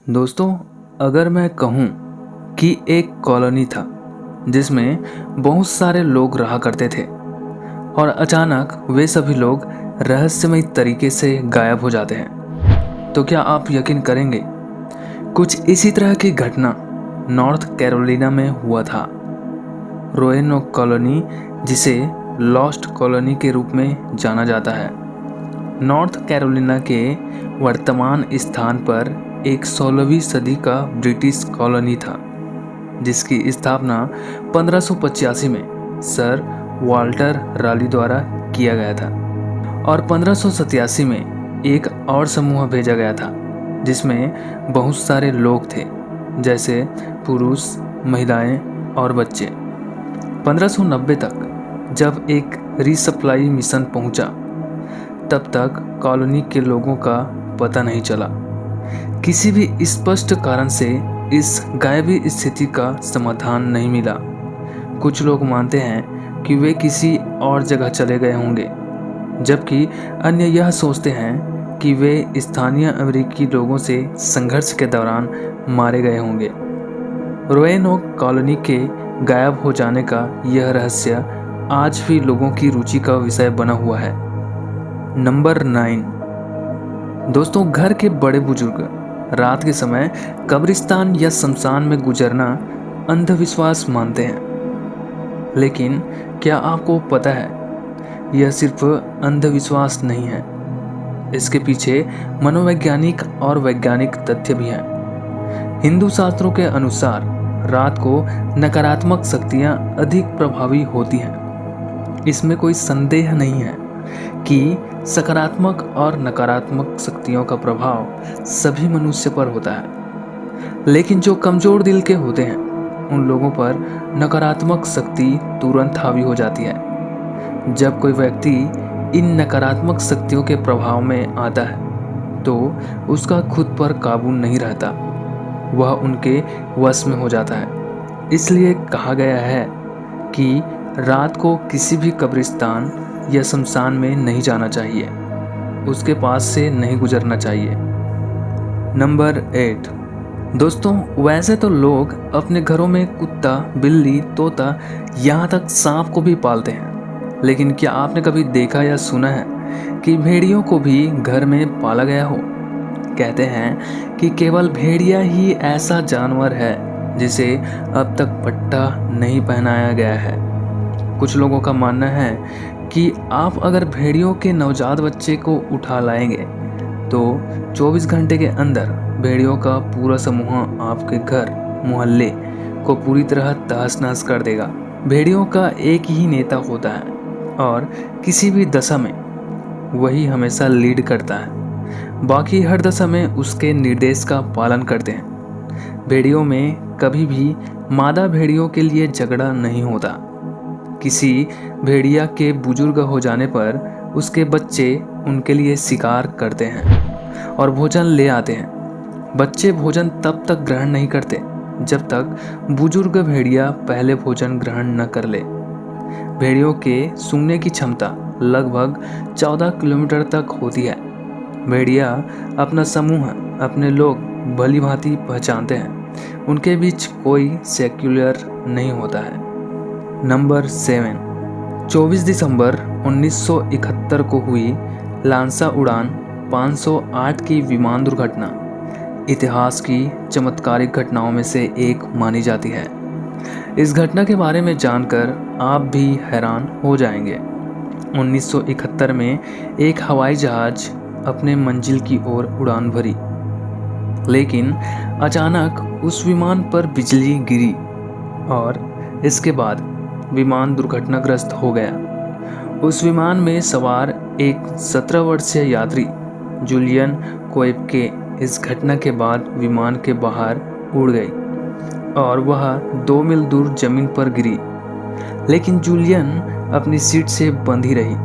दोस्तों, अगर मैं कहूँ कि एक कॉलोनी था जिसमें बहुत सारे लोग रहा करते थे और अचानक वे सभी लोग रहस्यमय तरीके से गायब हो जाते हैं, तो क्या आप यकीन करेंगे? कुछ इसी तरह की घटना नॉर्थ कैरोलिना में हुआ था। रोएनोक कॉलोनी, जिसे लॉस्ट कॉलोनी के रूप में जाना जाता है, नॉर्थ कैरोलिना के वर्तमान स्थान पर एक 16वीं सदी का ब्रिटिश कॉलोनी था, जिसकी स्थापना 1585 में सर वाल्टर राली द्वारा किया गया था और 1587 में एक और समूह भेजा गया था जिसमें बहुत सारे लोग थे, जैसे पुरुष, महिलाएं और बच्चे। 1590 तक जब एक रीसप्लाई मिशन पहुंचा, तब तक कॉलोनी के लोगों का पता नहीं चला। किसी भी स्पष्ट कारण से इस गायबी स्थिति का समाधान नहीं मिला। कुछ लोग मानते हैं कि वे किसी और जगह चले गए होंगे, जबकि अन्य यह सोचते हैं कि वे स्थानीय अमेरिकी लोगों से संघर्ष के दौरान मारे गए होंगे। रोएनोक कॉलोनी के गायब हो जाने का यह रहस्य आज भी लोगों की रुचि का विषय बना हुआ है। नंबर 9। दोस्तों, घर के बड़े बुजुर्ग रात के समय कब्रिस्तान या शमशान में गुजरना अंधविश्वास मानते हैं, लेकिन क्या आपको पता है, यह सिर्फ अंधविश्वास नहीं है। इसके पीछे मनोवैज्ञानिक और वैज्ञानिक तथ्य भी हैं। हिंदू शास्त्रों के अनुसार रात को नकारात्मक शक्तियां अधिक प्रभावी होती हैं। इसमें कोई संदेह नहीं है कि सकारात्मक और नकारात्मक शक्तियों का प्रभाव सभी मनुष्य पर होता है, लेकिन जो कमजोर दिल के होते हैं उन लोगों पर नकारात्मक शक्ति तुरंत हावी हो जाती है। जब कोई व्यक्ति इन नकारात्मक शक्तियों के प्रभाव में आता है तो उसका खुद पर काबू नहीं रहता, वह उनके वश में हो जाता है। इसलिए कहा गया है कि रात को किसी भी कब्रिस्तान या शमशान में नहीं जाना चाहिए, उसके पास से नहीं गुजरना चाहिए। नंबर 8। दोस्तों, वैसे तो लोग अपने घरों में कुत्ता, बिल्ली, तोता, यहाँ तक सांप को भी पालते हैं, लेकिन क्या आपने कभी देखा या सुना है कि भेड़ियों को भी घर में पाला गया हो? कहते हैं कि केवल भेड़िया ही ऐसा जानवर है जिसे अब तक पट्टा नहीं पहनाया गया है। कुछ लोगों का मानना है कि आप अगर भेड़ियों के नवजात बच्चे को उठा लाएंगे तो 24 घंटे के अंदर भेड़ियों का पूरा समूह आपके घर, मोहल्ले को पूरी तरह तहस-नहस कर देगा। भेड़ियों का एक ही नेता होता है और किसी भी दशा में वही हमेशा लीड करता है, बाकी हर दशा में उसके निर्देश का पालन करते हैं। भेड़ियों में कभी भी मादा भेड़ियों के लिए झगड़ा नहीं होता। किसी भेड़िया के बुजुर्ग हो जाने पर उसके बच्चे उनके लिए शिकार करते हैं और भोजन ले आते हैं। बच्चे भोजन तब तक ग्रहण नहीं करते जब तक बुजुर्ग भेड़िया पहले भोजन ग्रहण न कर ले। भेड़ियों के सूंघने की क्षमता लगभग 14 किलोमीटर तक होती है। भेड़िया अपना समूह, अपने लोग भली भांति पहचानते हैं। उनके बीच कोई सेक्युलर नहीं होता है। नंबर 7। 24 दिसंबर 1971 को हुई लांसा उड़ान 508 की विमान दुर्घटना इतिहास की चमत्कारिक घटनाओं में से एक मानी जाती है। इस घटना के बारे में जानकर आप भी हैरान हो जाएंगे। 1971 में एक हवाई जहाज अपने मंजिल की ओर उड़ान भरी, लेकिन अचानक उस विमान पर बिजली गिरी और इसके बाद विमान दुर्घटनाग्रस्त हो गया। उस विमान में सवार एक 17 वर्षीय यात्री जूलियन कोएप्के इस घटना के बाद विमान के बाहर उड़ गई और वह 2 मील दूर जमीन पर गिरी, लेकिन जूलियन अपनी सीट से बंधी रही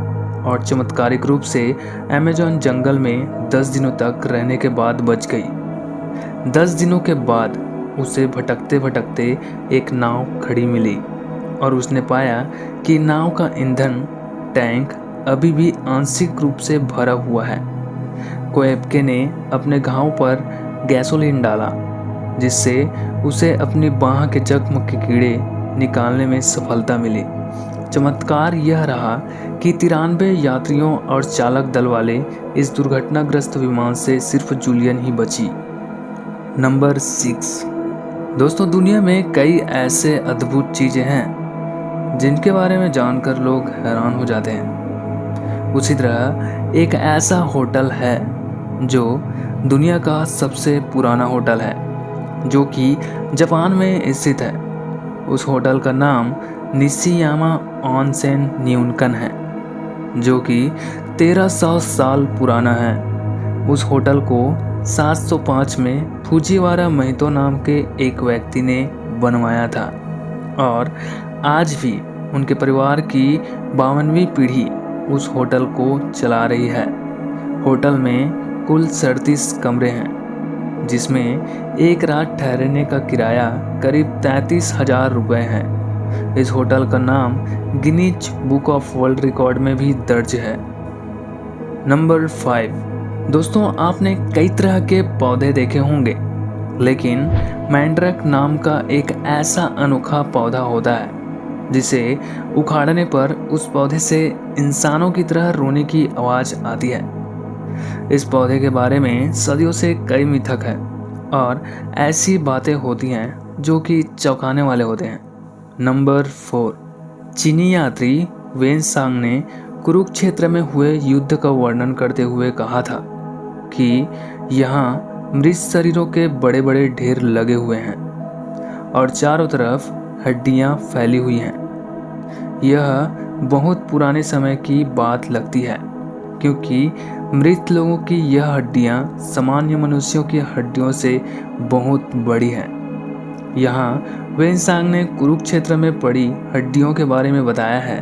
और चमत्कारिक रूप से अमेज़न जंगल में 10 दिनों तक रहने के बाद बच गई। 10 दिनों के बाद उसे भटकते भटकते एक नाव खड़ी मिली और उसने पाया कि नाव का ईंधन टैंक अभी भी आंशिक रूप से भरा हुआ है। कोएप्के ने अपने घाव पर गैसोलीन डाला, जिससे उसे अपनी बाह के जख्म के कीड़े निकालने में सफलता मिली। चमत्कार यह रहा कि 93 यात्रियों और चालक दल वाले इस दुर्घटनाग्रस्त विमान से सिर्फ जूलियन ही बची। नंबर 6। दोस्तों, दुनिया में कई ऐसे अद्भुत चीज़ें हैं जिनके बारे में जानकर लोग हैरान हो जाते हैं। उसी तरह एक ऐसा होटल है जो दुनिया का सबसे पुराना होटल है, जो कि जापान में स्थित है। उस होटल का नाम निशियामा ऑनसेन न्यूनकन है, जो कि 1300 साल पुराना है। उस होटल को 705 में फुजीवारा महितो नाम के एक व्यक्ति ने बनवाया था और आज भी उनके परिवार की 52वीं पीढ़ी उस होटल को चला रही है। होटल में कुल 37 कमरे हैं, जिसमें एक रात ठहरने का किराया करीब 33,000 रुपये है। इस होटल का नाम Guinness book of world record में भी दर्ज है। नंबर 5। दोस्तों, आपने कई तरह के पौधे देखे होंगे, लेकिन मैंड्रक नाम का एक ऐसा अनोखा पौधा होता है जिसे उखाड़ने पर उस पौधे से इंसानों की तरह रोने की आवाज़ आती है। इस पौधे के बारे में सदियों से कई मिथक है और ऐसी बातें होती हैं जो कि चौंकाने वाले होते हैं। नंबर 4। चीनी यात्री वेनसांग ने कुरुक्षेत्र में हुए युद्ध का वर्णन करते हुए कहा था कि यहाँ मृत शरीरों के बड़े बड़े ढेर लगे हुए हैं और चारों तरफ हड्डियाँ फैली हुई हैं। यह बहुत पुराने समय की बात लगती है, क्योंकि मृत लोगों की यह हड्डियाँ सामान्य मनुष्यों की हड्डियों से बहुत बड़ी हैं। यहाँ वेनसांग ने कुरुक्षेत्र में पड़ी हड्डियों के बारे में बताया है।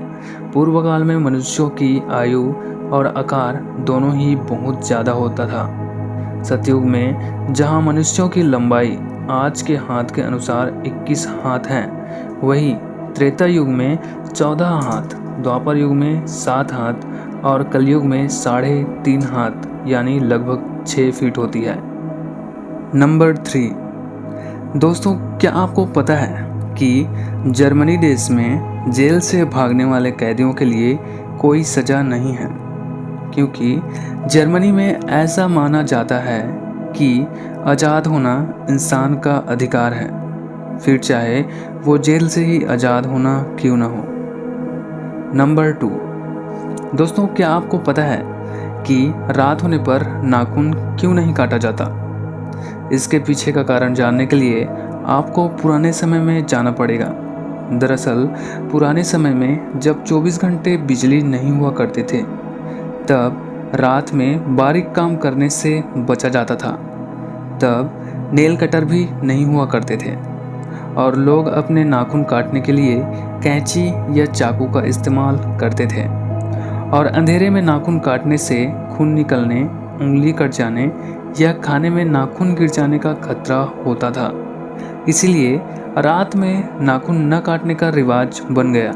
पूर्व काल में मनुष्यों की आयु और आकार दोनों ही बहुत ज़्यादा होता था। सतयुग में जहाँ मनुष्यों की लंबाई आज के हाथ के अनुसार 21 हाथ हैं, वही त्रेता युग में 14 हाथ, द्वापर युग में 7 हाथ और कलयुग में 3.5 हाथ यानी लगभग 6 फीट होती है। नंबर 3। दोस्तों, क्या आपको पता है कि जर्मनी देश में जेल से भागने वाले कैदियों के लिए कोई सज़ा नहीं है, क्योंकि जर्मनी में ऐसा माना जाता है कि आज़ाद होना इंसान का अधिकार है, फिर चाहे वो जेल से ही आज़ाद होना क्यों ना हो। नंबर 2। दोस्तों, क्या आपको पता है कि रात होने पर नाखून क्यों नहीं काटा जाता? इसके पीछे का कारण जानने के लिए आपको पुराने समय में जाना पड़ेगा। दरअसल पुराने समय में जब 24 घंटे बिजली नहीं हुआ करते थे, तब रात में बारीक काम करने से बचा जाता था। तब नेल कटर भी नहीं हुआ करते थे और लोग अपने नाखून काटने के लिए कैंची या चाकू का इस्तेमाल करते थे। और अंधेरे में नाखून काटने से खून निकलने, उंगली कट जाने या खाने में नाखून गिर जाने का खतरा होता था। इसीलिए रात में नाखून न काटने का रिवाज बन गया।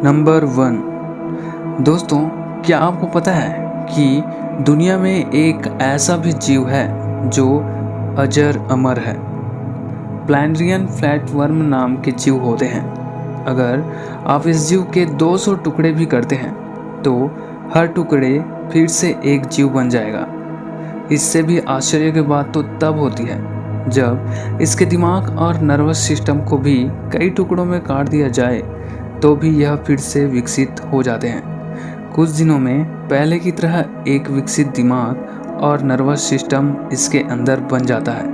नंबर 1। दोस्तों, क्या आपको पता है कि दुनिया में एक ऐसा भी जीव है जो अजर अमर है? प्लैंड्रियन फ्लैटवर्म नाम के जीव होते हैं। अगर आप इस जीव के 200 टुकड़े भी करते हैं तो हर टुकड़े फिर से एक जीव बन जाएगा। इससे भी आश्चर्य की बात तो तब होती है जब इसके दिमाग और नर्वस सिस्टम को भी कई टुकड़ों में काट दिया जाए तो भी यह फिर से विकसित हो जाते हैं। कुछ दिनों में पहले की तरह एक विकसित दिमाग और नर्वस सिस्टम इसके अंदर बन जाता है।